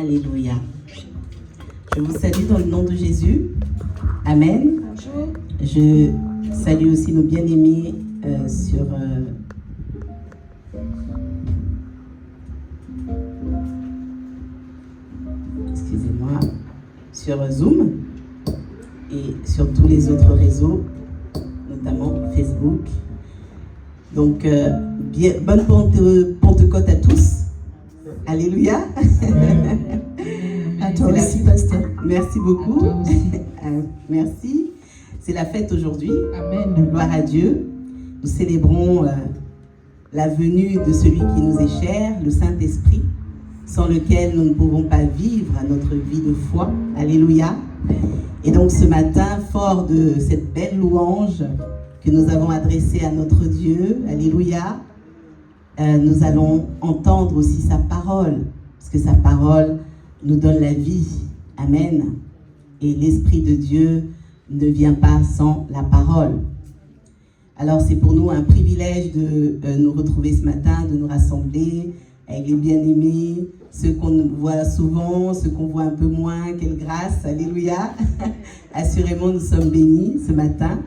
Alléluia. Je vous salue dans le nom de Jésus. Amen. Bonjour. Je salue aussi nos bien-aimés sur Zoom et sur tous les autres réseaux, notamment Facebook. Donc, bonne Pentecôte à tous. Alléluia. À toi aussi, pasteur. Merci beaucoup. À toi aussi. Merci. C'est la fête aujourd'hui. Amen. Gloire à Dieu. Nous célébrons la venue de celui qui nous est cher, le Saint-Esprit, sans lequel nous ne pouvons pas vivre notre vie de foi. Alléluia. Et donc ce matin, fort de cette belle louange que nous avons adressée à notre Dieu, alléluia, nous allons entendre aussi sa parole, parce que sa parole nous donne la vie. Amen. Et l'Esprit de Dieu ne vient pas sans la parole. Alors c'est pour nous un privilège de nous retrouver ce matin, de nous rassembler avec les bien-aimés, ceux qu'on voit souvent, ceux qu'on voit un peu moins. Quelle grâce, alléluia. Assurément, nous sommes bénis ce matin.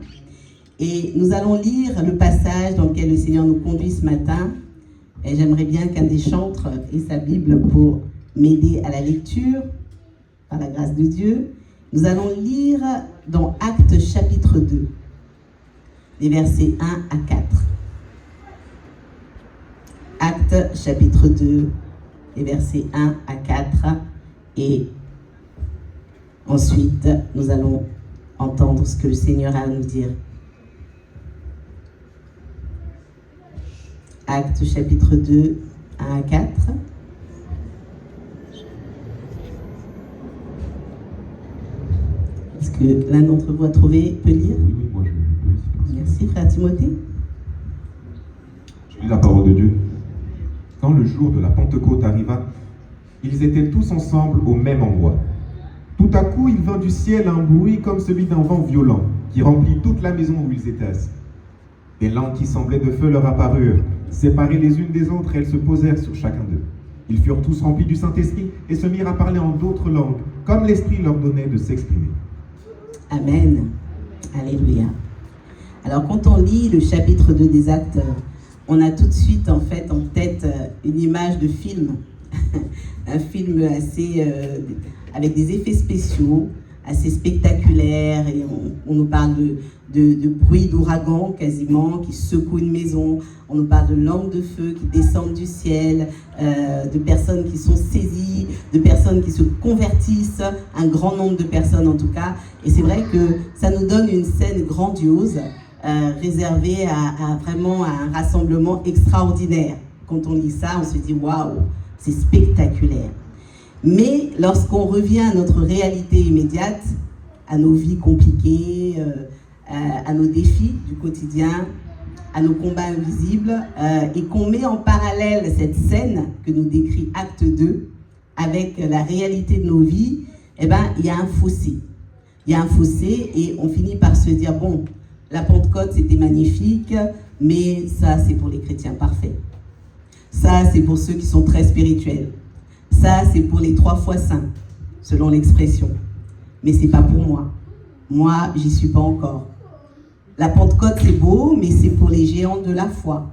Et nous allons lire le passage dans lequel le Seigneur nous conduit ce matin. Et j'aimerais bien qu'un des chantres ait sa Bible pour m'aider à la lecture, par la grâce de Dieu. Nous allons lire dans Actes chapitre 2, les versets 1 à 4. Actes chapitre 2, les versets 1 à 4. Et ensuite, nous allons entendre ce que le Seigneur a à nous dire. Actes chapitre 2, 1 à 4. Est-ce que l'un d'entre vous a trouvé, peut lire? Oui, moi je peux. Merci, frère Timothée. Je lis la parole de Dieu. Quand le jour de la Pentecôte arriva, ils étaient tous ensemble au même endroit. Tout à coup, il vint du ciel un bruit comme celui d'un vent violent, qui remplit toute la maison où ils étaient assis. Des langues qui semblaient de feu leur apparurent. Séparées les unes des autres, elles se posèrent sur chacun d'eux. Ils furent tous remplis du Saint-Esprit et se mirent à parler en d'autres langues, comme l'Esprit leur donnait de s'exprimer. Amen. Alléluia. Alors, quand on lit le chapitre 2 des Actes, on a tout de suite en tête une image de film. Un film assez avec des effets spéciaux, assez spectaculaires. Et on nous parle de bruit d'ouragan quasiment qui secoue une maison. On nous parle de langues de feu qui descendent du ciel, de personnes qui sont saisies, de personnes qui se convertissent, un grand nombre de personnes en tout cas. Et c'est vrai que ça nous donne une scène grandiose, réservée à vraiment un rassemblement extraordinaire. Quand on lit ça, on se dit waouh, c'est spectaculaire. Mais lorsqu'on revient à notre réalité immédiate, à nos vies compliquées, à nos défis du quotidien, à nos combats invisibles, et qu'on met en parallèle cette scène que nous décrit Acte 2 avec la réalité de nos vies, eh ben, il y a un fossé. Il y a un fossé et on finit par se dire, bon, la Pentecôte c'était magnifique, mais ça c'est pour les chrétiens parfaits. Ça c'est pour ceux qui sont très spirituels. Ça c'est pour les 3 fois saints, selon l'expression. Mais c'est pas pour moi. Moi, j'y suis pas encore. La Pentecôte, c'est beau, mais c'est pour les géants de la foi,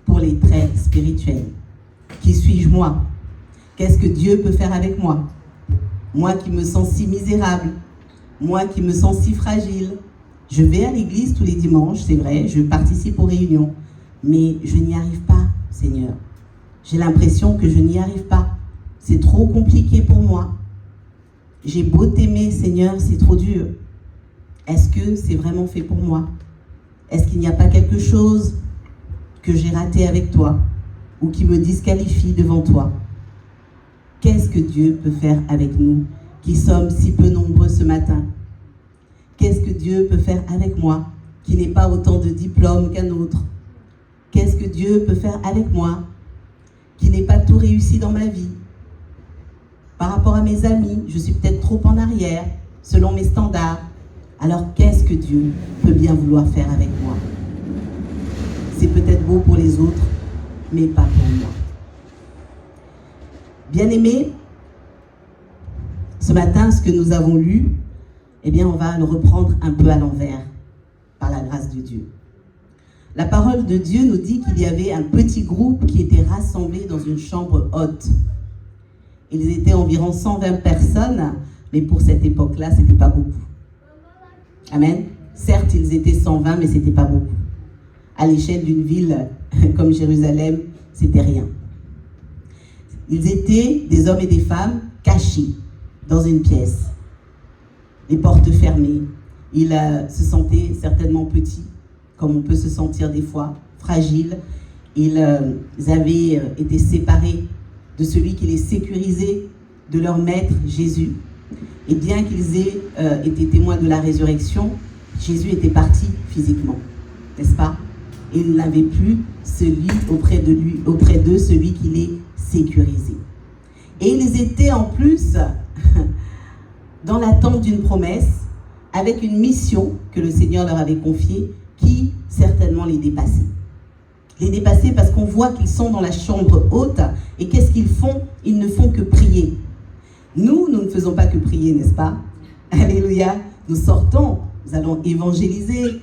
pour les très spirituels. Qui suis-je moi? Qu'est-ce que Dieu peut faire avec moi? Moi qui me sens si misérable, moi qui me sens si fragile. Je vais à l'église tous les dimanches, c'est vrai, je participe aux réunions, mais je n'y arrive pas, Seigneur. J'ai l'impression que je n'y arrive pas. C'est trop compliqué pour moi. J'ai beau t'aimer, Seigneur, c'est trop dur. Est-ce que c'est vraiment fait pour moi? Est-ce qu'il n'y a pas quelque chose que j'ai raté avec toi ou qui me disqualifie devant toi? Qu'est-ce que Dieu peut faire avec nous qui sommes si peu nombreux ce matin? Qu'est-ce que Dieu peut faire avec moi qui n'ai pas autant de diplômes qu'un autre? Qu'est-ce que Dieu peut faire avec moi qui n'ai pas tout réussi dans ma vie? Par rapport à mes amis, je suis peut-être trop en arrière selon mes standards. Alors qu'est-ce que Dieu peut bien vouloir faire avec moi? C'est peut-être beau pour les autres, mais pas pour moi. Bien-aimés, ce matin, ce que nous avons lu, eh bien, on va le reprendre un peu à l'envers, par la grâce de Dieu. La parole de Dieu nous dit qu'il y avait un petit groupe qui était rassemblé dans une chambre haute. Ils étaient environ 120 personnes, mais pour cette époque-là, ce n'était pas beaucoup. Amen. Certes, ils étaient 120, mais ce n'était pas beaucoup. À l'échelle d'une ville comme Jérusalem, c'était rien. Ils étaient des hommes et des femmes cachés dans une pièce, les portes fermées. Ils se sentaient certainement petits, comme on peut se sentir des fois, fragiles. Ils avaient été séparés de celui qui les sécurisait, de leur maître Jésus. Et bien qu'ils aient été témoins de la résurrection, Jésus était parti physiquement, n'est-ce pas? Et ils n'avaient plus celui auprès d'eux, celui qui les sécurisait. Et ils étaient en plus dans l'attente d'une promesse, avec une mission que le Seigneur leur avait confiée, qui certainement les dépassait. Les dépassait parce qu'on voit qu'ils sont dans la chambre haute, et qu'est-ce qu'ils font? Ils ne font que prier. Nous ne faisons pas que prier, n'est-ce pas? Alléluia, nous sortons, nous allons évangéliser.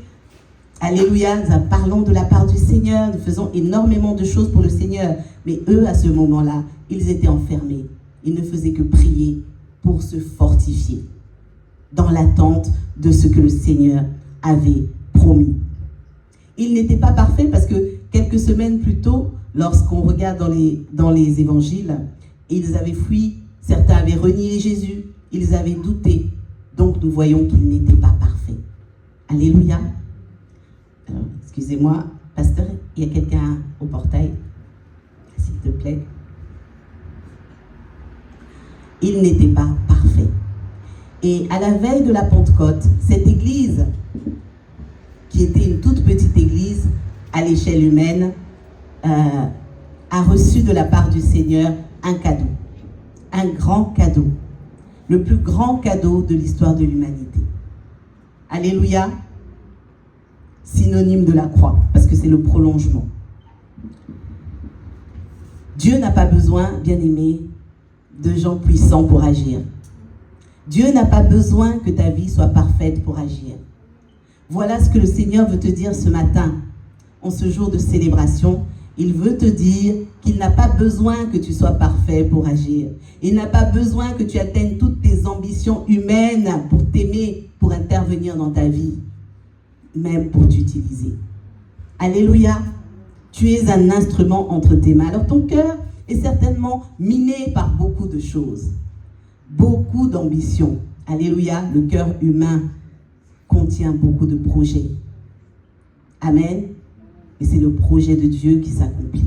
Alléluia, nous parlons de la part du Seigneur, nous faisons énormément de choses pour le Seigneur. Mais eux, à ce moment-là, ils étaient enfermés. Ils ne faisaient que prier pour se fortifier dans l'attente de ce que le Seigneur avait promis. Ils n'étaient pas parfaits parce que quelques semaines plus tôt, lorsqu'on regarde dans les évangiles, ils avaient fui, certains avaient renié Jésus, ils avaient douté. Donc nous voyons qu'ils n'étaient pas parfaits. Alléluia. Alors, excusez-moi, pasteur, il y a quelqu'un au portail, s'il te plaît. Ils n'étaient pas parfaits. Et à la veille de la Pentecôte, cette église, qui était une toute petite église à l'échelle humaine, a reçu de la part du Seigneur un cadeau, un grand cadeau, le plus grand cadeau de l'histoire de l'humanité. Alléluia, synonyme de la croix, parce que c'est le prolongement. Dieu n'a pas besoin, bien-aimé, de gens puissants pour agir. Dieu n'a pas besoin que ta vie soit parfaite pour agir. Voilà ce que le Seigneur veut te dire ce matin, en ce jour de célébration. Il veut te dire qu'il n'a pas besoin que tu sois parfait pour agir. Il n'a pas besoin que tu atteignes toutes tes ambitions humaines pour t'aimer, pour intervenir dans ta vie, même pour t'utiliser. Alléluia. Tu es un instrument entre tes mains. Alors ton cœur est certainement miné par beaucoup de choses, beaucoup d'ambitions. Alléluia. Le cœur humain contient beaucoup de projets. Amen. Et c'est le projet de Dieu qui s'accomplit.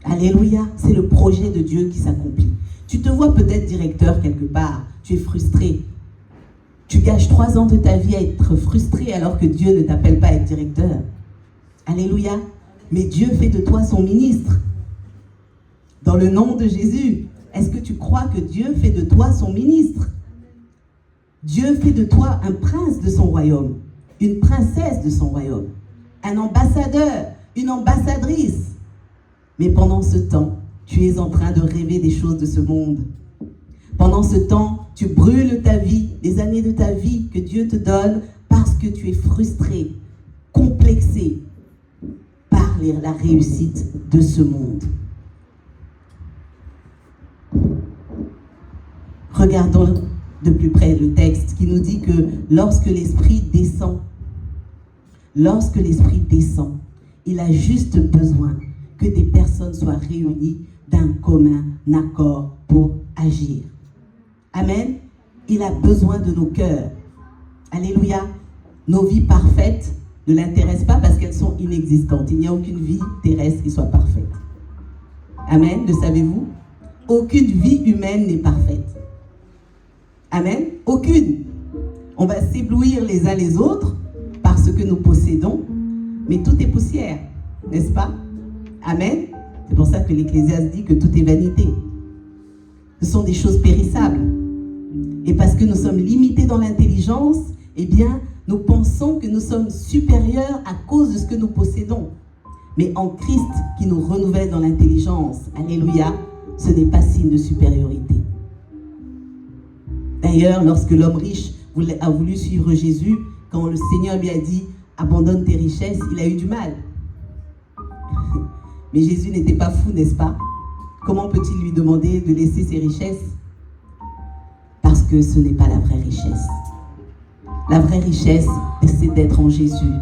Alléluia, c'est le projet de Dieu qui s'accomplit. Tu te vois peut-être directeur quelque part, tu es frustré. Tu gâches 3 ans de ta vie à être frustré alors que Dieu ne t'appelle pas à être directeur. Alléluia, mais Dieu fait de toi son ministre. Dans le nom de Jésus, est-ce que tu crois que Dieu fait de toi son ministre? Dieu fait de toi un prince de son royaume, une princesse de son royaume. Un ambassadeur, une ambassadrice. Mais pendant ce temps, tu es en train de rêver des choses de ce monde. Pendant ce temps, tu brûles ta vie, les années de ta vie que Dieu te donne parce que tu es frustré, complexé par la réussite de ce monde. Regardons de plus près le texte qui nous dit que lorsque l'Esprit descend, il a juste besoin que des personnes soient réunies d'un commun accord pour agir. Amen. Il a besoin de nos cœurs. Alléluia. Nos vies parfaites ne l'intéressent pas parce qu'elles sont inexistantes. Il n'y a aucune vie terrestre qui soit parfaite. Amen. Le savez-vous? Aucune vie humaine n'est parfaite. Amen. Aucune. On va s'éblouir les uns les autres par ce que nous possédons, mais tout est poussière, n'est-ce pas? Amen. C'est pour ça que l'Ecclésiaste dit que tout est vanité. Ce sont des choses périssables. Et parce que nous sommes limités dans l'intelligence, eh bien, nous pensons que nous sommes supérieurs à cause de ce que nous possédons. Mais en Christ qui nous renouvelle dans l'intelligence, alléluia, ce n'est pas signe de supériorité. D'ailleurs, lorsque l'homme riche a voulu suivre Jésus, quand le Seigneur lui a dit « abandonne tes richesses », il a eu du mal. Mais Jésus n'était pas fou, n'est-ce pas? Comment peut-il lui demander de laisser ses richesses? Parce que ce n'est pas la vraie richesse. La vraie richesse, c'est d'être en Jésus.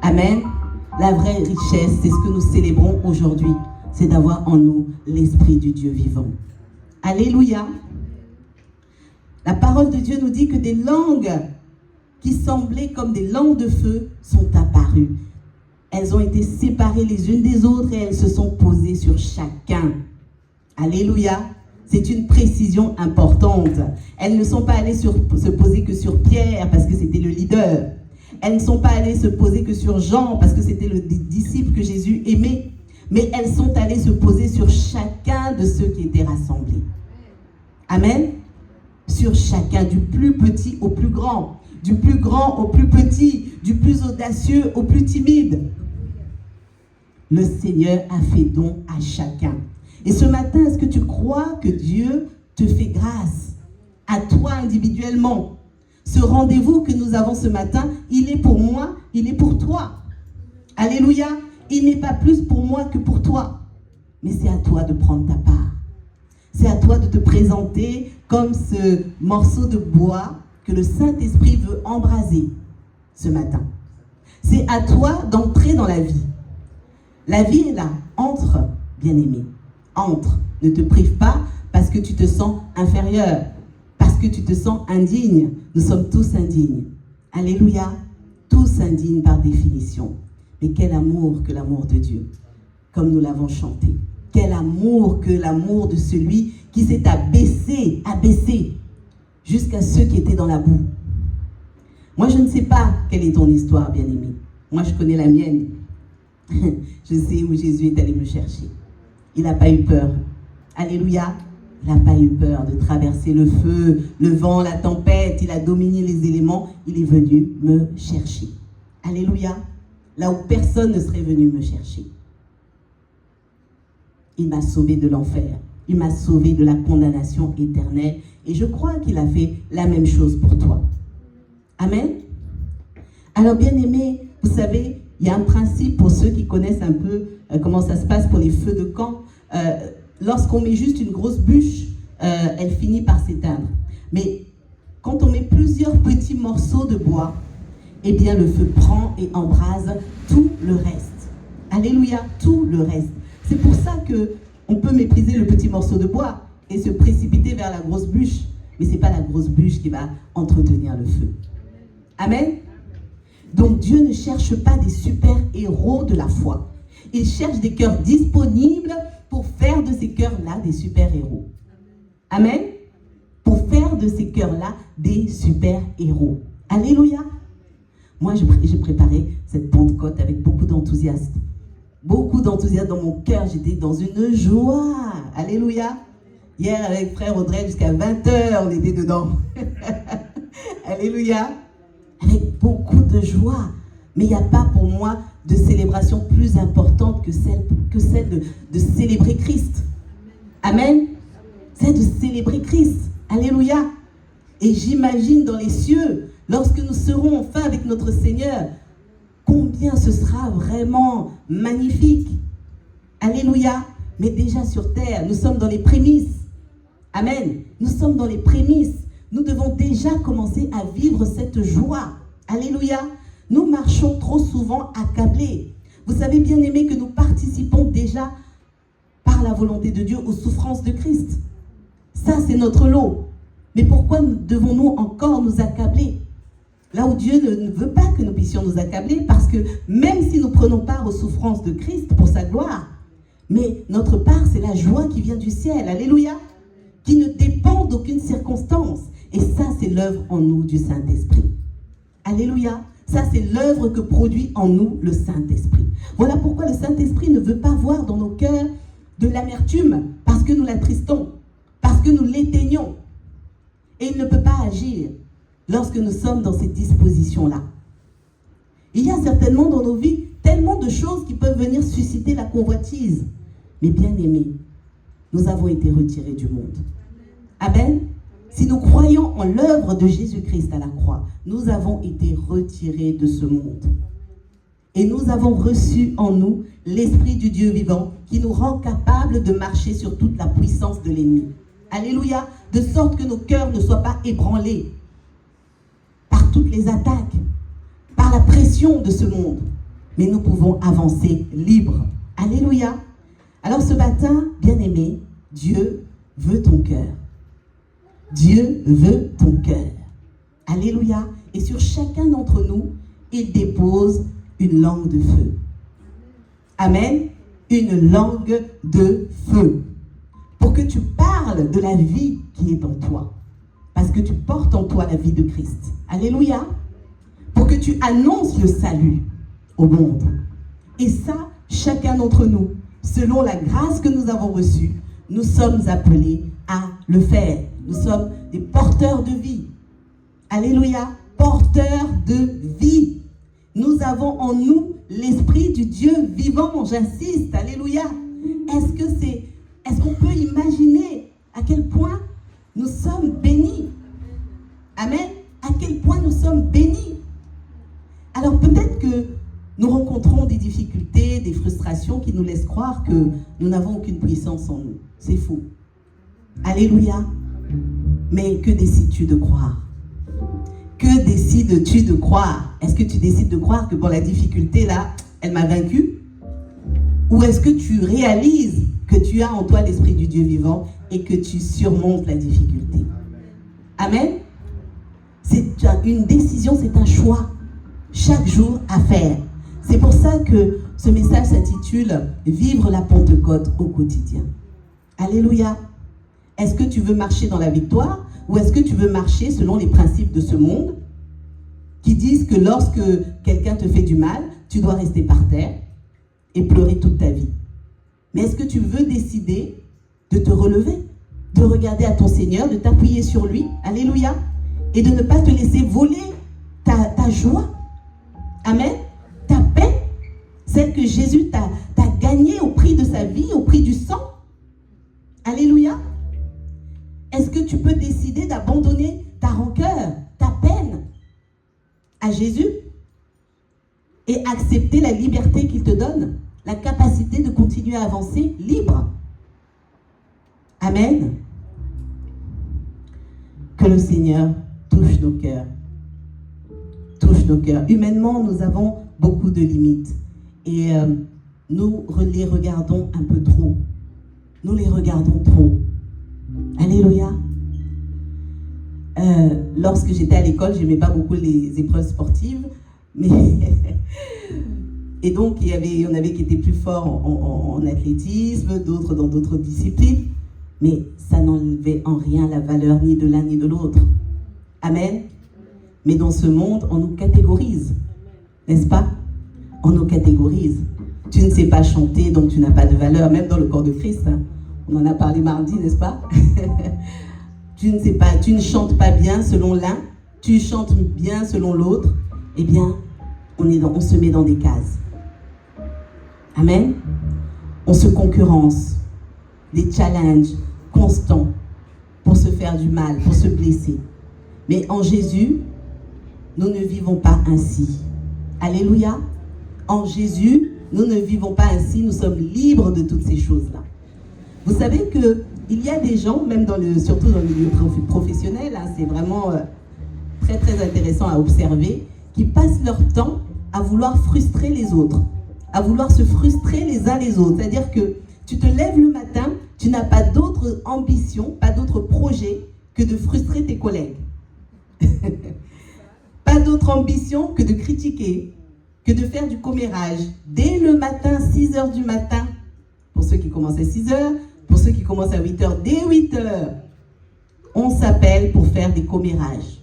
Amen. La vraie richesse, c'est ce que nous célébrons aujourd'hui. C'est d'avoir en nous l'Esprit du Dieu vivant. Alléluia. La parole de Dieu nous dit que des langues qui semblaient comme des langues de feu sont apparues. Elles ont été séparées les unes des autres et elles se sont posées sur chacun. Alléluia. C'est une précision importante. Elles ne sont pas allées se poser que sur Pierre parce que c'était le leader. Elles ne sont pas allées se poser que sur Jean parce que c'était le disciple que Jésus aimait. Mais elles sont allées se poser sur chacun de ceux qui étaient rassemblés. Amen. Sur chacun, du plus petit au plus grand, du plus grand au plus petit, du plus audacieux au plus timide. Le Seigneur a fait don à chacun. Et ce matin, est-ce que tu crois que Dieu te fait grâce à toi individuellement? Ce rendez-vous que nous avons ce matin, il est pour moi, il est pour toi. Alléluia. Il n'est pas plus pour moi que pour toi. Mais c'est à toi de prendre ta part. C'est à toi de te présenter comme ce morceau de bois que le Saint-Esprit veut embraser ce matin. C'est à toi d'entrer dans la vie. La vie est là. Entre, bien-aimé. Entre. Ne te prive pas parce que tu te sens inférieur, parce que tu te sens indigne. Nous sommes tous indignes. Alléluia. Tous indignes par définition. Mais quel amour que l'amour de Dieu, comme nous l'avons chanté. Quel amour que l'amour de celui qui s'est abaissé jusqu'à ceux qui étaient dans la boue. Moi, je ne sais pas quelle est ton histoire, bien-aimé. Moi, je connais la mienne. Je sais où Jésus est allé me chercher. Il n'a pas eu peur. Alléluia. Il n'a pas eu peur de traverser le feu, le vent, la tempête. Il a dominé les éléments. Il est venu me chercher. Alléluia. Là où personne ne serait venu me chercher. Il m'a sauvé de l'enfer. Il m'a sauvé de la condamnation éternelle. Et je crois qu'il a fait la même chose pour toi. Amen. Alors, bien-aimés, vous savez, il y a un principe pour ceux qui connaissent un peu comment ça se passe pour les feux de camp. Lorsqu'on met juste une grosse bûche, elle finit par s'éteindre. Mais quand on met plusieurs petits morceaux de bois, eh bien le feu prend et embrase tout le reste. Alléluia, tout le reste. C'est pour ça qu'on peut mépriser le petit morceau de bois et se précipiter vers la grosse bûche. Mais ce n'est pas la grosse bûche qui va entretenir le feu. Amen. Donc Dieu ne cherche pas des super-héros de la foi. Il cherche des cœurs disponibles pour faire de ces cœurs-là des super-héros. Amen. Pour faire de ces cœurs-là des super-héros. Alléluia. Moi, j'ai préparé cette Pentecôte avec beaucoup d'enthousiasme. Beaucoup d'enthousiasme dans mon cœur. J'étais dans une joie. Alléluia. Hier, avec frère Audrey, jusqu'à 20h, on était dedans. Alléluia. Avec beaucoup de joie. Mais il n'y a pas pour moi de célébration plus importante que celle de célébrer Christ. Amen. C'est de célébrer Christ. Alléluia. Et j'imagine dans les cieux, lorsque nous serons enfin avec notre Seigneur, combien ce sera vraiment magnifique. Alléluia. Mais déjà sur terre, nous sommes dans les prémices. Amen. Nous sommes dans les prémices. Nous devons déjà commencer à vivre cette joie. Alléluia. Nous marchons trop souvent accablés. Vous savez, bien aimés, que nous participons déjà par la volonté de Dieu aux souffrances de Christ. Ça, c'est notre lot. Mais pourquoi devons-nous encore nous accabler? Là où Dieu ne veut pas que nous puissions nous accabler, parce que même si nous prenons part aux souffrances de Christ pour sa gloire, mais notre part, c'est la joie qui vient du ciel. Alléluia. Qui ne dépend d'aucune circonstance. Et ça, c'est l'œuvre en nous du Saint-Esprit. Alléluia. Ça, c'est l'œuvre que produit en nous le Saint-Esprit. Voilà pourquoi le Saint-Esprit ne veut pas voir dans nos cœurs de l'amertume, parce que nous l'attristons, parce que nous l'éteignons. Et il ne peut pas agir lorsque nous sommes dans cette disposition-là. Il y a certainement dans nos vies tellement de choses qui peuvent venir susciter la convoitise. Mais bien aimés, nous avons été retirés du monde. Amen. Si nous croyons en l'œuvre de Jésus-Christ à la croix, nous avons été retirés de ce monde. Et nous avons reçu en nous l'Esprit du Dieu vivant qui nous rend capables de marcher sur toute la puissance de l'ennemi. Alléluia. De sorte que nos cœurs ne soient pas ébranlés par toutes les attaques, par la pression de ce monde. Mais nous pouvons avancer libres. Alléluia. Alors ce matin, bien-aimé, Dieu veut ton cœur. Dieu veut ton cœur. Alléluia. Et sur chacun d'entre nous, il dépose une langue de feu. Amen. Une langue de feu. Pour que tu parles de la vie qui est en toi. Parce que tu portes en toi la vie de Christ. Alléluia. Pour que tu annonces le salut au monde. Et ça, chacun d'entre nous, selon la grâce que nous avons reçue, nous sommes appelés à le faire. Nous sommes des porteurs de vie. Alléluia. Porteurs de vie. Nous avons en nous l'Esprit du Dieu vivant, j'insiste. Alléluia. Est-ce qu'on peut imaginer à quel point nous sommes bénis? Amen. À quel point nous sommes bénis. Alors peut-être que nous rencontrons des difficultés, des frustrations qui nous laissent croire que nous n'avons aucune puissance en nous. C'est faux. Alléluia. Mais que décides-tu de croire? Que décides-tu de croire? Est-ce que tu décides de croire que la difficulté là, elle m'a vaincu? Ou est-ce que tu réalises que tu as en toi l'Esprit du Dieu vivant et que tu surmontes la difficulté? Amen. C'est une décision, c'est un choix. Chaque jour à faire. C'est pour ça que ce message s'intitule « Vivre la Pentecôte au quotidien ». Alléluia. Est-ce que tu veux marcher dans la victoire ou est-ce que tu veux marcher selon les principes de ce monde qui disent que lorsque quelqu'un te fait du mal, tu dois rester par terre et pleurer toute ta vie? Mais est-ce que tu veux décider de te relever, de regarder à ton Seigneur, de t'appuyer sur lui, alléluia, et de ne pas te laisser voler ta joie, amen, ta paix, celle que Jésus t'a gagnée au prix de sa vie, au prix du sang, alléluia. Est-ce que tu peux décider d'abandonner ta rancœur, ta peine à Jésus et accepter la liberté qu'il te donne, la capacité de continuer à avancer libre? Amen. Que le Seigneur touche nos cœurs. Touche nos cœurs. Humainement, nous avons beaucoup de limites. Et nous les regardons un peu trop. Nous les regardons trop. Alléluia. Lorsque j'étais à l'école, je n'aimais pas beaucoup les épreuves sportives. Et donc, il y en avait qui étaient plus forts en athlétisme, d'autres dans d'autres disciplines. Mais ça n'enlevait en rien la valeur ni de l'un ni de l'autre. Amen. Mais dans ce monde, on nous catégorise. N'est-ce pas? On nous catégorise. Tu ne sais pas chanter, donc tu n'as pas de valeur. Même dans le corps de Christ, hein. On en a parlé mardi, n'est-ce pas? Tu ne chantes pas bien selon l'un, tu chantes bien selon l'autre. Eh bien, on se met dans des cases. Amen. On se concurrence. Des challenges constants pour se faire du mal, pour se blesser. Mais en Jésus, nous ne vivons pas ainsi. Alléluia. En Jésus, nous ne vivons pas ainsi, nous sommes libres de toutes ces choses-là. Vous savez qu'il y a des gens, même surtout dans le milieu professionnel, hein, c'est vraiment très très intéressant à observer, qui passent leur temps à vouloir frustrer les autres, à vouloir se frustrer les uns les autres. C'est-à-dire que tu te lèves le matin, tu n'as pas d'autre ambition, pas d'autre projet que de frustrer tes collègues. Pas d'autre ambition que de critiquer, que de faire du commérage. Dès le matin, 6h du matin, pour ceux qui commencent à 6h, pour ceux qui commencent à 8h, dès 8h, on s'appelle pour faire des commérages.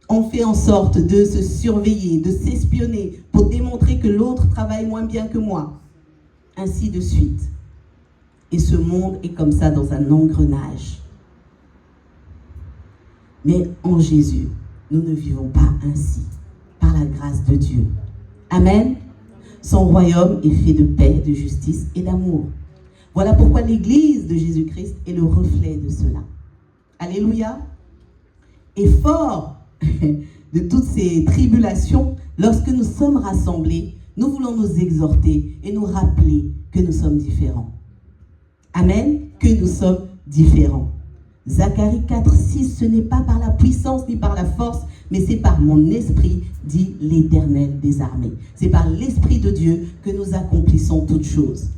On fait en sorte de se surveiller, de s'espionner, pour démontrer que l'autre travaille moins bien que moi. Ainsi de suite. Et ce monde est comme ça dans un engrenage. Mais en Jésus, nous ne vivons pas ainsi, par la grâce de Dieu. Amen. Son royaume est fait de paix, de justice et d'amour. Voilà pourquoi l'Église de Jésus-Christ est le reflet de cela. Alléluia. Et fort de toutes ces tribulations, lorsque nous sommes rassemblés, nous voulons nous exhorter et nous rappeler que nous sommes différents. Amen, que nous sommes différents. Zacharie 4:6, ce n'est pas par la puissance ni par la force, mais c'est par mon esprit, dit l'Éternel des armées. C'est par l'Esprit de Dieu que nous accomplissons toutes choses.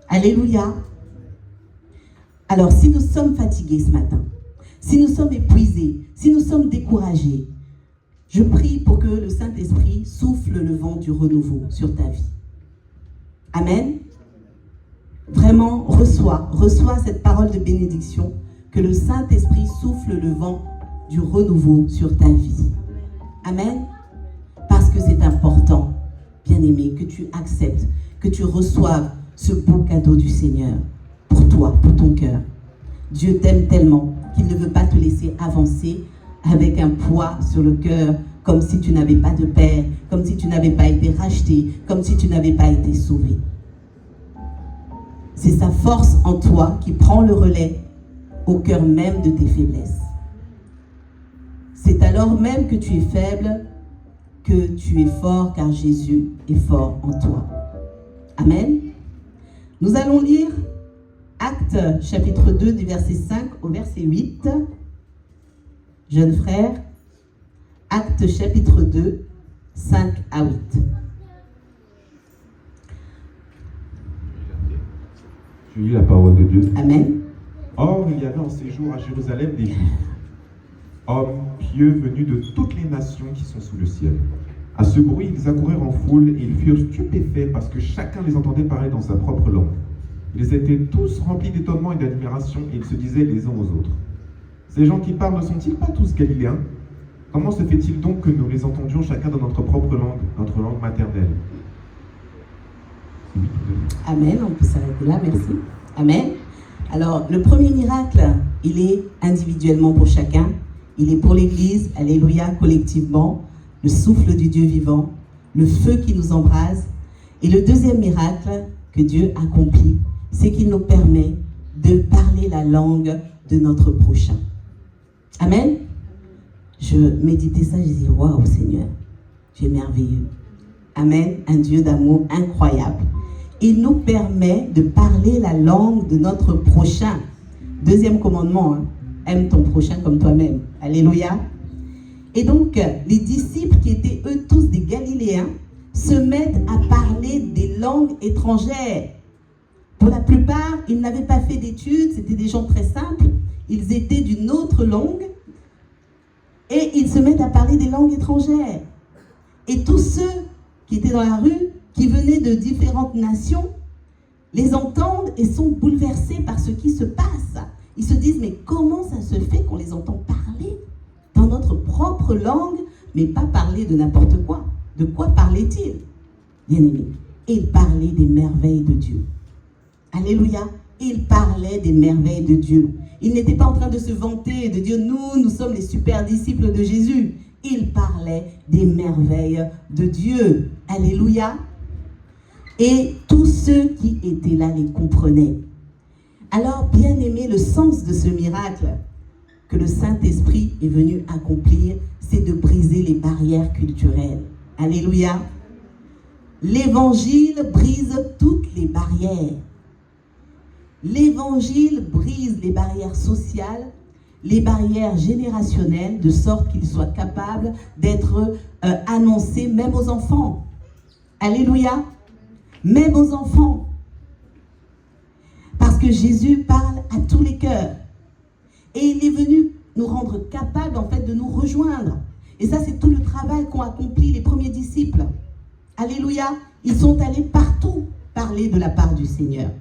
Alléluia. Alors, si nous sommes fatigués ce matin, si nous sommes épuisés, si nous sommes découragés, je prie pour que le Saint-Esprit souffle le vent du renouveau sur ta vie. Amen. Vraiment, reçois cette parole de bénédiction, que le Saint-Esprit souffle le vent du renouveau sur ta vie. Amen. Parce que c'est important, bien-aimé, que tu acceptes, que tu reçoives ce beau cadeau du Seigneur pour toi, pour ton cœur. Dieu t'aime tellement qu'il ne veut pas te laisser avancer avec un poids sur le cœur, comme si tu n'avais pas de père, comme si tu n'avais pas été racheté, comme si tu n'avais pas été sauvé. C'est sa force en toi qui prend le relais au cœur même de tes faiblesses. C'est alors même que tu es faible que tu es fort, car Jésus est fort en toi. Amen. Nous allons lire Actes chapitre 2 du verset 5 au verset 8. Jeunes frères, Actes chapitre 2, 5 à 8. Je lis la parole de Dieu. Amen. Or, il y avait en séjour à Jérusalem des Juifs, hommes pieux venus de toutes les nations qui sont sous le ciel. À ce bruit, ils accoururent en foule et ils furent stupéfaits parce que chacun les entendait parler dans sa propre langue. Ils étaient tous remplis d'étonnement et d'admiration et ils se disaient les uns aux autres: ces gens qui parlent ne sont-ils pas tous galiléens? Comment se fait-il donc que nous les entendions chacun dans notre propre langue, notre langue maternelle? Amen, on peut s'arrêter là, merci. Amen. Alors, le premier miracle, il est individuellement pour chacun. Il est pour l'Église, alléluia, collectivement, le souffle du Dieu vivant, le feu qui nous embrase. Et le deuxième miracle que Dieu accomplit, c'est qu'il nous permet de parler la langue de notre prochain. Amen. Je méditais ça, je disais, waouh Seigneur, tu es merveilleux. Amen, un Dieu d'amour incroyable. Il nous permet de parler la langue de notre prochain. Deuxième commandement, hein, aime ton prochain comme toi-même. Alléluia. Et donc, les disciples qui étaient eux tous des Galiléens se mettent à parler des langues étrangères. Pour la plupart, ils n'avaient pas fait d'études, c'était des gens très simples. Ils étaient d'une autre langue et ils se mettent à parler des langues étrangères. Et tous ceux qui étaient dans la rue, qui venaient de différentes nations, les entendent et sont bouleversés par ce qui se passe. Ils se disent, mais comment ça se fait qu'on les entend parler dans notre propre langue, mais pas parler de n'importe quoi? De quoi parlait-il? Bien-aimés, il parlait des merveilles de Dieu. Alléluia, il parlait des merveilles de Dieu. Il n'était pas en train de se vanter et de dire, nous sommes les super disciples de Jésus. Il parlait des merveilles de Dieu. Alléluia. Et tous ceux qui étaient là les comprenaient. Alors, bien aimé, le sens de ce miracle que le Saint-Esprit est venu accomplir, c'est de briser les barrières culturelles. Alléluia. L'Évangile brise toutes les barrières. L'Évangile brise les barrières sociales, les barrières générationnelles, de sorte qu'il soit capable d'être annoncé même aux enfants. Alléluia. Même aux enfants. Parce que Jésus parle à tous les cœurs. Et il est venu nous rendre capables, en fait, de nous rejoindre. Et ça, c'est tout le travail qu'ont accompli les premiers disciples. Alléluia. Ils sont allés partout parler de la part du Seigneur.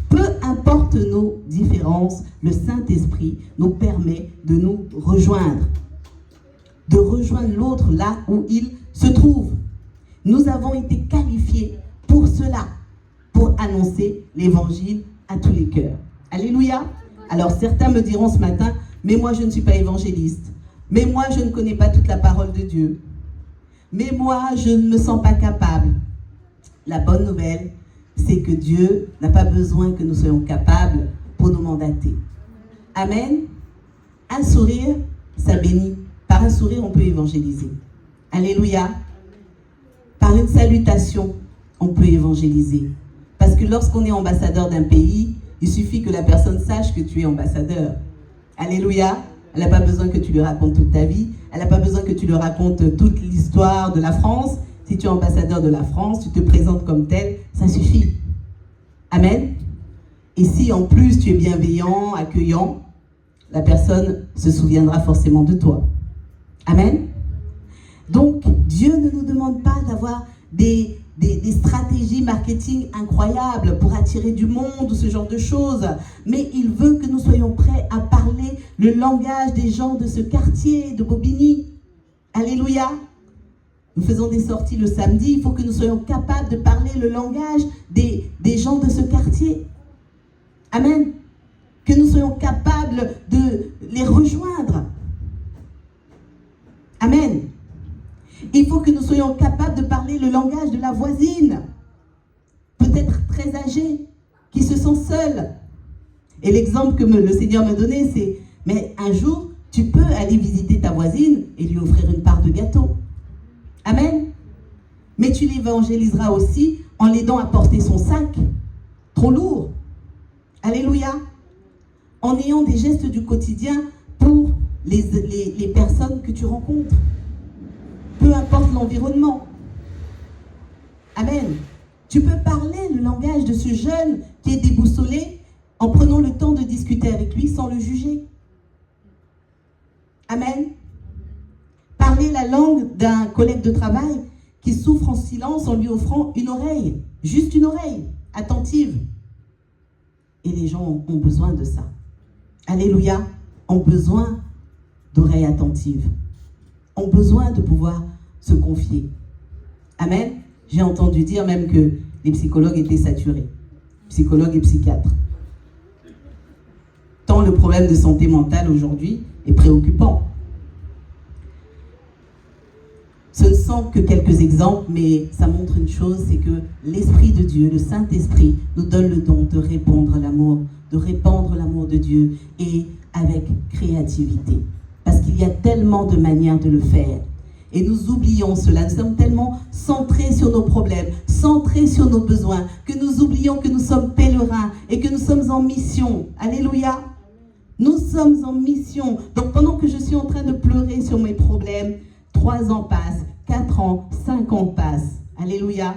Peu importe nos différences, le Saint-Esprit nous permet de nous rejoindre. De rejoindre l'autre là où il se trouve. Nous avons été qualifiés pour cela, pour annoncer l'évangile à tous les cœurs. Alléluia. Alors certains me diront ce matin, mais moi je ne suis pas évangéliste. Mais moi je ne connais pas toute la parole de Dieu. Mais moi je ne me sens pas capable. La bonne nouvelle, c'est que Dieu n'a pas besoin que nous soyons capables pour nous mandater. Amen. Un sourire, ça bénit. Par un sourire, on peut évangéliser. Alléluia. Par une salutation, on peut évangéliser. Parce que lorsqu'on est ambassadeur d'un pays, il suffit que la personne sache que tu es ambassadeur. Alléluia. Elle n'a pas besoin que tu lui racontes toute ta vie. Elle n'a pas besoin que tu lui racontes toute l'histoire de la France. Si tu es ambassadeur de la France, tu te présentes comme tel, ça suffit. Amen. Et si en plus tu es bienveillant, accueillant, la personne se souviendra forcément de toi. Amen. Donc, Dieu ne nous demande pas d'avoir des stratégies marketing incroyables pour attirer du monde ou ce genre de choses. Mais il veut que nous soyons prêts à parler le langage des gens de ce quartier de Bobigny. Alléluia. Nous faisons des sorties le samedi. Il faut que nous soyons capables de parler le langage des gens de ce quartier. Amen. Que nous soyons capables de les rejoindre. Amen. Il faut que nous soyons capables de parler le langage de la voisine, peut-être très âgée, qui se sent seule. Et l'exemple que le Seigneur me donnait, c'est, mais un jour, tu peux aller visiter ta voisine et lui offrir une part de gâteau. Amen. Mais tu l'évangéliseras aussi en l'aidant à porter son sac, trop lourd. Alléluia. En ayant des gestes du quotidien pour les personnes que tu rencontres. Peu importe l'environnement. Amen. Tu peux parler le langage de ce jeune qui est déboussolé en prenant le temps de discuter avec lui sans le juger. Amen. Parler la langue d'un collègue de travail qui souffre en silence en lui offrant une oreille, juste une oreille, attentive. Et les gens ont besoin de ça. Alléluia, ont besoin d'oreilles attentives. Ont besoin de pouvoir se confier. Amen. J'ai entendu dire même que les psychologues étaient saturés. Psychologues et psychiatres. Tant le problème de santé mentale aujourd'hui est préoccupant. Ce ne sont que quelques exemples, mais ça montre une chose, c'est que l'Esprit de Dieu, le Saint-Esprit, nous donne le don de répandre l'amour de Dieu et avec créativité. Parce qu'il y a tellement de manières de le faire. Et nous oublions cela. Nous sommes tellement centrés sur nos problèmes, centrés sur nos besoins, que nous oublions que nous sommes pèlerins et que nous sommes en mission. Alléluia. Nous sommes en mission. Donc pendant que je suis en train de pleurer sur mes problèmes, 3 ans passent, 4 ans, 5 ans passent. Alléluia.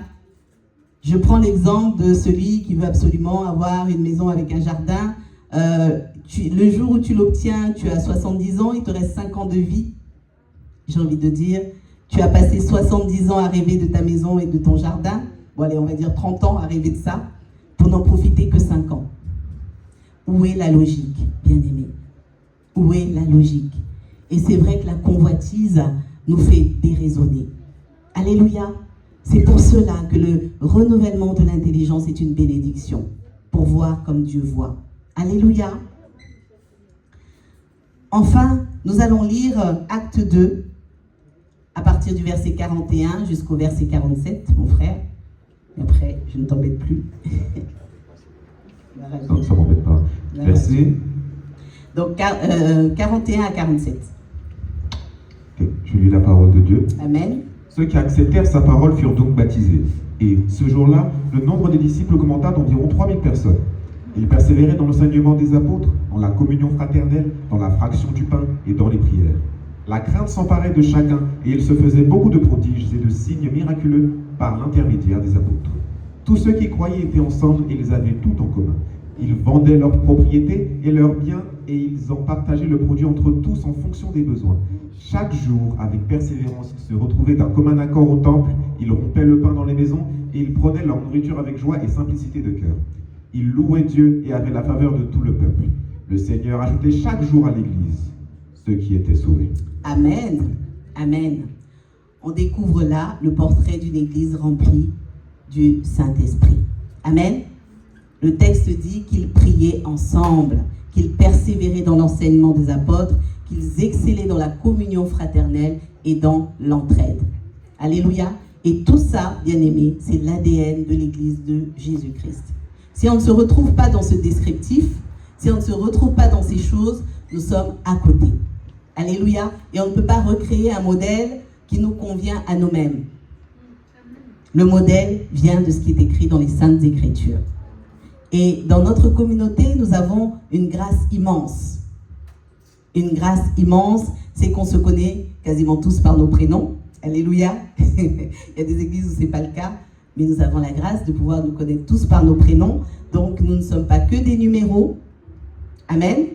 Je prends l'exemple de celui qui veut absolument avoir une maison avec un jardin. Le jour où tu l'obtiens, tu as 70 ans, il te reste 5 ans de vie. J'ai envie de dire, tu as passé 70 ans à rêver de ta maison et de ton jardin. Bon allez, on va dire 30 ans à rêver de ça, pour n'en profiter que 5 ans. Où est la logique, bien-aimés? Où est la logique? Et c'est vrai que la convoitise nous fait déraisonner. Alléluia. C'est pour cela que le renouvellement de l'intelligence est une bénédiction, pour voir comme Dieu voit. Alléluia. Enfin, nous allons lire Acte 2, à partir du verset 41 jusqu'au verset 47, mon frère. Et après, je ne t'embête plus. Ça ne m'embête pas. Verset. Donc, 41 à 47. Okay. Je lis la parole de Dieu. Amen. Ceux qui acceptèrent sa parole furent donc baptisés. Et ce jour-là, le nombre des disciples augmenta d'environ 3000 personnes. Ils persévéraient dans l'enseignement des apôtres, dans la communion fraternelle, dans la fraction du pain et dans les prières. La crainte s'emparait de chacun et il se faisait beaucoup de prodiges et de signes miraculeux par l'intermédiaire des apôtres. Tous ceux qui croyaient étaient ensemble et ils avaient tout en commun. Ils vendaient leurs propriétés et leurs biens et ils en partageaient le produit entre tous en fonction des besoins. Chaque jour, avec persévérance, ils se retrouvaient d'un commun accord au temple, ils rompaient le pain dans les maisons et ils prenaient leur nourriture avec joie et simplicité de cœur. Ils louaient Dieu et avaient la faveur de tout le peuple. Le Seigneur ajoutait chaque jour à l'Église ceux qui étaient sauvés. Amen. Amen. On découvre là le portrait d'une Église remplie du Saint-Esprit. Amen. Le texte dit qu'ils priaient ensemble, qu'ils persévéraient dans l'enseignement des apôtres, qu'ils excellaient dans la communion fraternelle et dans l'entraide. Alléluia. Et tout ça, bien aimé, c'est l'ADN de l'Église de Jésus-Christ. Si on ne se retrouve pas dans ce descriptif, si on ne se retrouve pas dans ces choses, nous sommes à côté. Alléluia. Et on ne peut pas recréer un modèle qui nous convient à nous-mêmes. Le modèle vient de ce qui est écrit dans les Saintes Écritures. Et dans notre communauté, nous avons une grâce immense. Une grâce immense, c'est qu'on se connaît quasiment tous par nos prénoms. Alléluia. Il y a des églises où ce n'est pas le cas, mais nous avons la grâce de pouvoir nous connaître tous par nos prénoms. Donc, nous ne sommes pas que des numéros. Amen.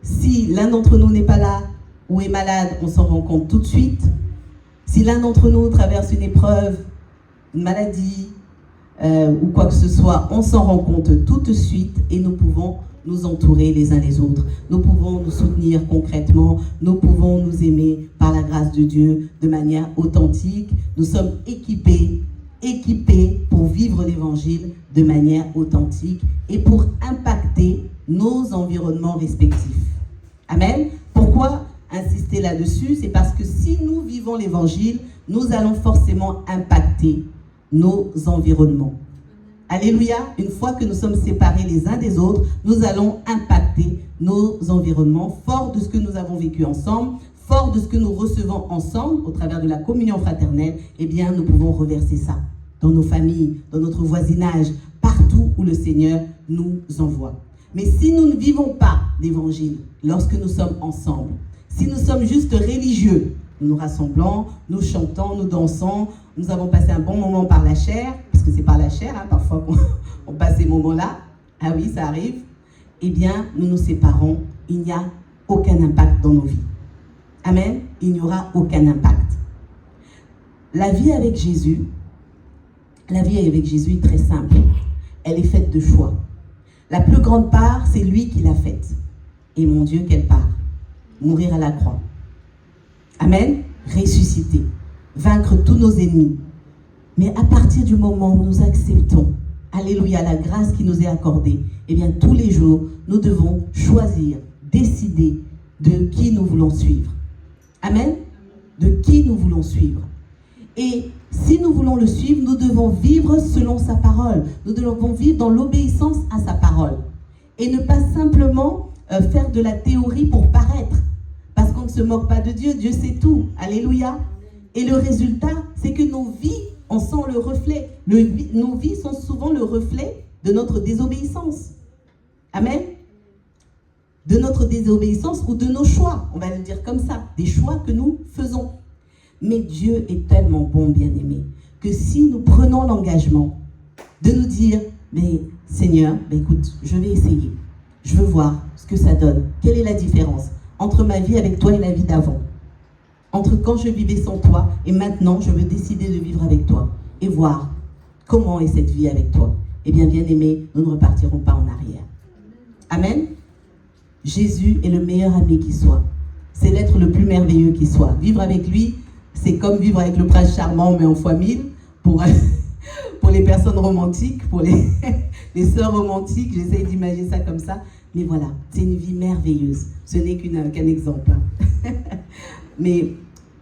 Si l'un d'entre nous n'est pas là ou est malade, on s'en rend compte tout de suite. Si l'un d'entre nous traverse une épreuve, une maladie ou quoi que ce soit, on s'en rend compte tout de suite et nous pouvons nous entourer les uns les autres. Nous pouvons nous soutenir concrètement. Nous pouvons nous aimer par la grâce de Dieu de manière authentique. Nous sommes équipés pour vivre l'évangile de manière authentique et pour impacter nos environnements respectifs. Amen. Pourquoi insister là-dessus? C'est parce que si nous vivons l'évangile, nous allons forcément impacter nos environnements. Alléluia. Une fois que nous sommes séparés les uns des autres, nous allons impacter nos environnements, fort de ce que nous avons vécu ensemble, fort de ce que nous recevons ensemble au travers de la communion fraternelle. Eh bien, nous pouvons reverser ça dans nos familles, dans notre voisinage, partout où le Seigneur nous envoie. Mais si nous ne vivons pas l'évangile lorsque nous sommes ensemble, si nous sommes juste religieux, nous nous rassemblons, nous chantons, nous dansons, nous avons passé un bon moment par la chair, parce que c'est par la chair, parfois qu'on passe ces moments-là, ah oui, ça arrive, eh bien, nous nous séparons, il n'y a aucun impact dans nos vies. Amen, il n'y aura aucun impact. La vie avec Jésus est très simple. Elle est faite de choix. La plus grande part, c'est lui qui l'a faite. Et mon Dieu, quelle part? Mourir à la croix. Amen. Ressusciter. Vaincre tous nos ennemis. Mais à partir du moment où nous acceptons, alléluia, la grâce qui nous est accordée, eh bien, tous les jours, nous devons choisir, décider de qui nous voulons suivre. Amen. De qui nous voulons suivre. Et si nous voulons le suivre, nous devons vivre selon sa parole. Nous devons vivre dans l'obéissance à sa parole. Et ne pas simplement faire de la théorie pour paraître. Parce qu'on ne se moque pas de Dieu, Dieu sait tout. Alléluia. Et le résultat, c'est que nos vies en sont le reflet. Nos vies sont souvent le reflet de notre désobéissance. Amen. De notre désobéissance ou de nos choix. On va le dire comme ça. Des choix que nous faisons. Mais Dieu est tellement bon, bien-aimé, que si nous prenons l'engagement de nous dire, mais Seigneur, écoute, je vais essayer. Je veux voir ce que ça donne. Quelle est la différence entre ma vie avec toi et la vie d'avant? Entre quand je vivais sans toi et maintenant, je veux décider de vivre avec toi et voir comment est cette vie avec toi. Eh bien, bien-aimé, nous ne repartirons pas en arrière. Amen. Jésus est le meilleur ami qui soit. C'est l'être le plus merveilleux qui soit. Vivre avec lui, c'est comme vivre avec le prince charmant, mais en fois 1000, pour les personnes romantiques, pour les sœurs romantiques, j'essaye d'imaginer ça comme ça. Mais voilà, c'est une vie merveilleuse. Ce n'est qu'un exemple. Mais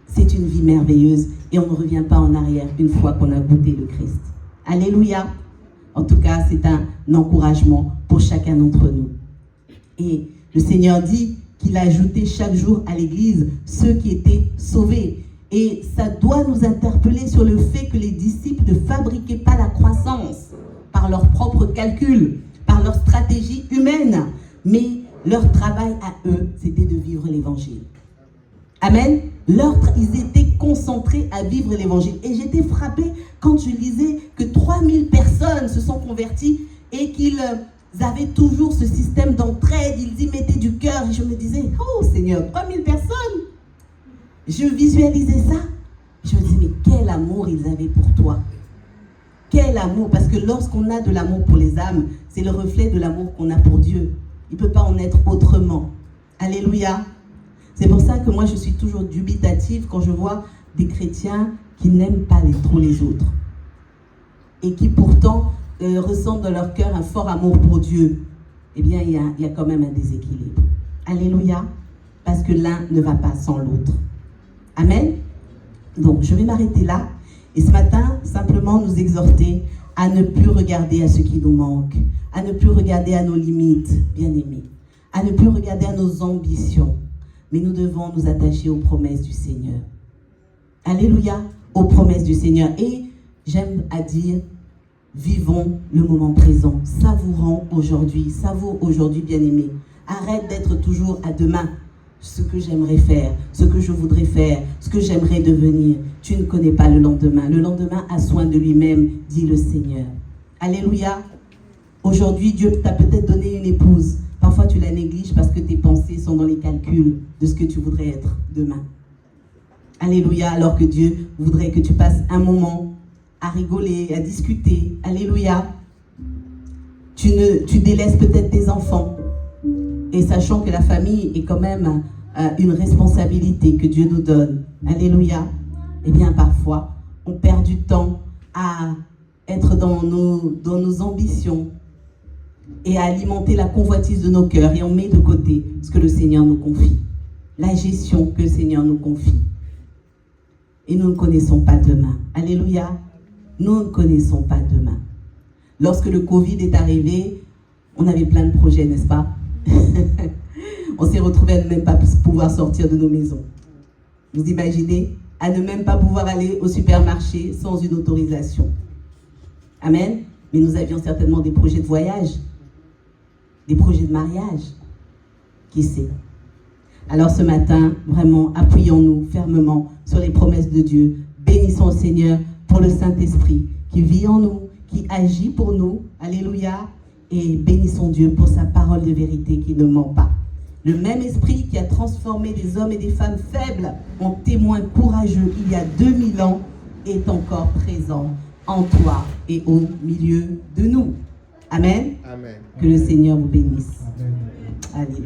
c'est une vie merveilleuse et on ne revient pas en arrière une fois qu'on a goûté le Christ. Alléluia. En tout cas, c'est un encouragement pour chacun d'entre nous. Et le Seigneur dit qu'il a ajouté chaque jour à l'Église ceux qui étaient sauvés. Et ça doit nous interpeller sur le fait que les disciples ne fabriquaient pas la croissance par leurs propres calculs, par leur stratégie humaine, mais leur travail à eux, c'était de vivre l'évangile. Amen. Ils étaient concentrés à vivre l'évangile. Et j'étais frappée quand je lisais que 3000 personnes se sont converties et qu'ils avaient toujours ce système d'entraide. Ils y mettaient du cœur. Et je me disais, oh Seigneur, 3000 personnes. Je visualisais ça. Je me disais, mais quel amour ils avaient pour toi. Quel amour. Parce que lorsqu'on a de l'amour pour les âmes, c'est le reflet de l'amour qu'on a pour Dieu. Il ne peut pas en être autrement. Alléluia. C'est pour ça que moi, je suis toujours dubitative quand je vois des chrétiens qui n'aiment pas trop les autres. Et qui pourtant ressentent dans leur cœur un fort amour pour Dieu. Eh bien, il y a quand même un déséquilibre. Alléluia. Parce que l'un ne va pas sans l'autre. Amen. Donc, je vais m'arrêter là. Et ce matin, simplement nous exhorter à ne plus regarder à ce qui nous manque, à ne plus regarder à nos limites, bien-aimés, à ne plus regarder à nos ambitions, mais nous devons nous attacher aux promesses du Seigneur. Alléluia, aux promesses du Seigneur. Et j'aime à dire, vivons le moment présent, savourons aujourd'hui, savoure aujourd'hui, bien-aimé. Arrête d'être toujours à demain. Ce que j'aimerais faire, ce que je voudrais faire, ce que j'aimerais devenir. Tu ne connais pas le lendemain. Le lendemain a soin de lui-même, dit le Seigneur. Alléluia. Aujourd'hui, Dieu t'a peut-être donné une épouse. Parfois, tu la négliges parce que tes pensées sont dans les calculs de ce que tu voudrais être demain. Alléluia, alors que Dieu voudrait que tu passes un moment à rigoler, à discuter. Alléluia. Tu délaisses peut-être tes enfants. Et sachant que la famille est quand même une responsabilité que Dieu nous donne. Alléluia. Eh bien, parfois, on perd du temps à être dans nos ambitions et à alimenter la convoitise de nos cœurs. Et on met de côté ce que le Seigneur nous confie. La gestion que le Seigneur nous confie. Et nous ne connaissons pas demain. Alléluia. Nous ne connaissons pas demain. Lorsque le Covid est arrivé, on avait plein de projets, n'est-ce pas? On s'est retrouvés à ne même pas pouvoir sortir de nos maisons. Vous imaginez? À ne même pas pouvoir aller au supermarché sans une autorisation. Amen. Mais nous avions certainement des projets de voyage, des projets de mariage. Qui sait? Alors ce matin, vraiment, appuyons-nous fermement sur les promesses de Dieu. Bénissons le Seigneur pour le Saint-Esprit qui vit en nous, qui agit pour nous. Alléluia. Et bénissons Dieu pour sa parole de vérité qui ne ment pas. Le même esprit qui a transformé des hommes et des femmes faibles en témoins courageux il y a 2000 ans est encore présent en toi et au milieu de nous. Amen. Amen. Que le Seigneur vous bénisse. Amen. Alléluia.